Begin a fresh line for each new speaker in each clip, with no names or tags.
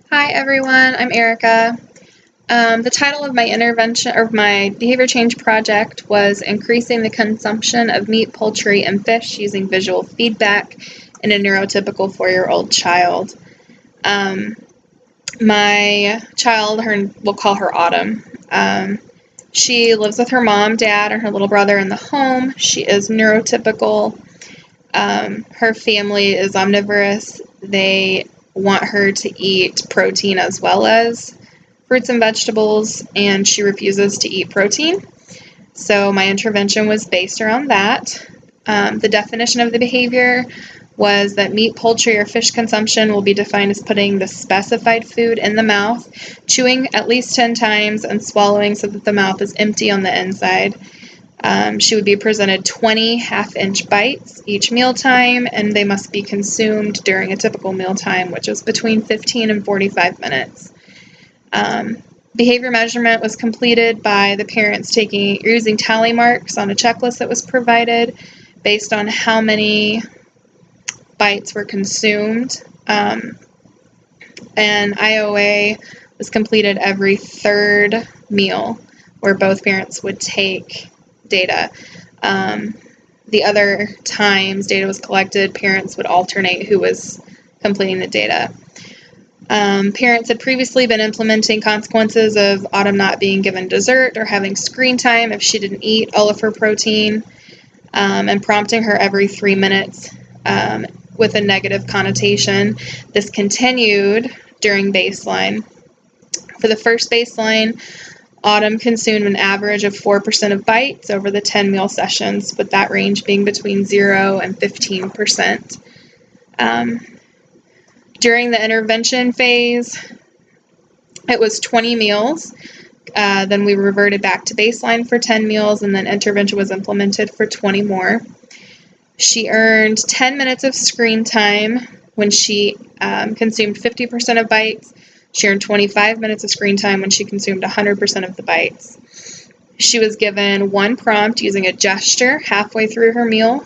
Hi everyone, I'm Erica. The title of my intervention or my behavior change project was increasing the consumption of meat, poultry, and fish using visual feedback in a neurotypical 4-year-old child. My child, we'll call her Autumn. She lives with her mom, dad, and her little brother in the home. She is neurotypical. Her family is omnivorous. They want her to eat protein as well as fruits and vegetables, and she refuses to eat protein. So my intervention was based around that. The definition of the behavior was that meat, poultry, or fish consumption will be defined as putting the specified food in the mouth, chewing at least 10 times, and swallowing so that the mouth is empty on the inside. She would be presented 20 half-inch bites each mealtime, and they must be consumed during a typical mealtime, which is between 15 and 45 minutes. Behavior measurement was completed by the parents using tally marks on a checklist that was provided based on how many bites were consumed. And IOA was completed every third meal, where both parents would take data. The other times data was collected, parents would alternate who was completing the data. Parents had previously been implementing consequences of Autumn not being given dessert or having screen time if she didn't eat all of her protein, and prompting her every 3 minutes with a negative connotation. This continued during baseline. For the first baseline, Autumn consumed an average of 4% of bites over the 10 meal sessions, with that range being between 0 and 15%. During the intervention phase, it was 20 meals. Then we reverted back to baseline for 10 meals, and then intervention was implemented for 20 more. She earned 10 minutes of screen time when she consumed 50% of bites. She earned 25 minutes of screen time when she consumed 100% of the bites. She was given one prompt using a gesture halfway through her meal.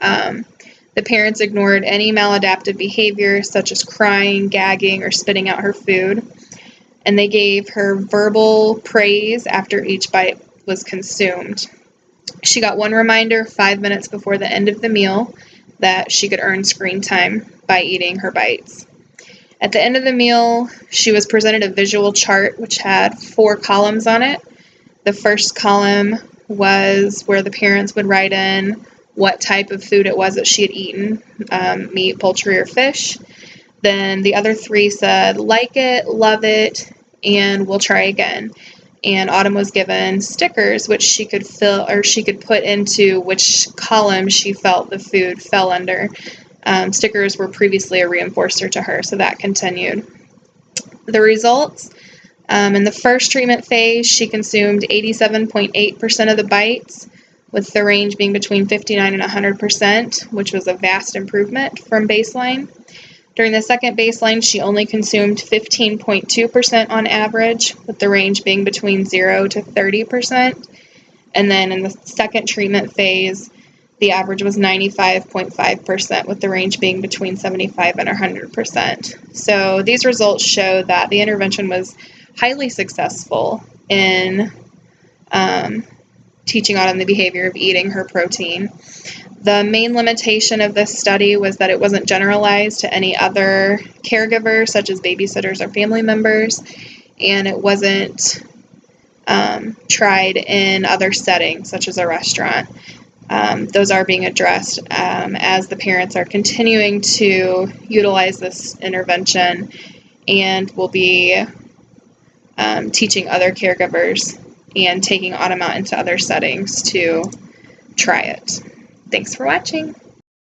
The parents ignored any maladaptive behavior such as crying, gagging, or spitting out her food. And they gave her verbal praise after each bite was consumed. She got one reminder 5 minutes before the end of the meal that she could earn screen time by eating her bites. At the end of the meal, she was presented a visual chart which had 4 columns on it. The first column was where the parents would write in what type of food it was that she had eaten, meat, poultry, or fish. Then the other 3 said, like it, love it, and we'll try again. And Autumn was given stickers which she could fill, or she could put into which column she felt the food fell under. Stickers were previously a reinforcer to her, so that continued. The results, in the first treatment phase, she consumed 87.8% of the bites, with the range being between 59 and 100%, which was a vast improvement from baseline. During the second baseline, she only consumed 15.2% on average, with the range being between 0 to 30%. And then in the second treatment phase, the average was 95.5%, with the range being between 75 and 100%. So these results show that the intervention was highly successful in teaching Autumn the behavior of eating her protein. The main limitation of this study was that it wasn't generalized to any other caregivers, such as babysitters or family members, and it wasn't tried in other settings, such as a restaurant. Those are being addressed as the parents are continuing to utilize this intervention, and will be teaching other caregivers and taking Autumn out into other settings to try it. Thanks for watching.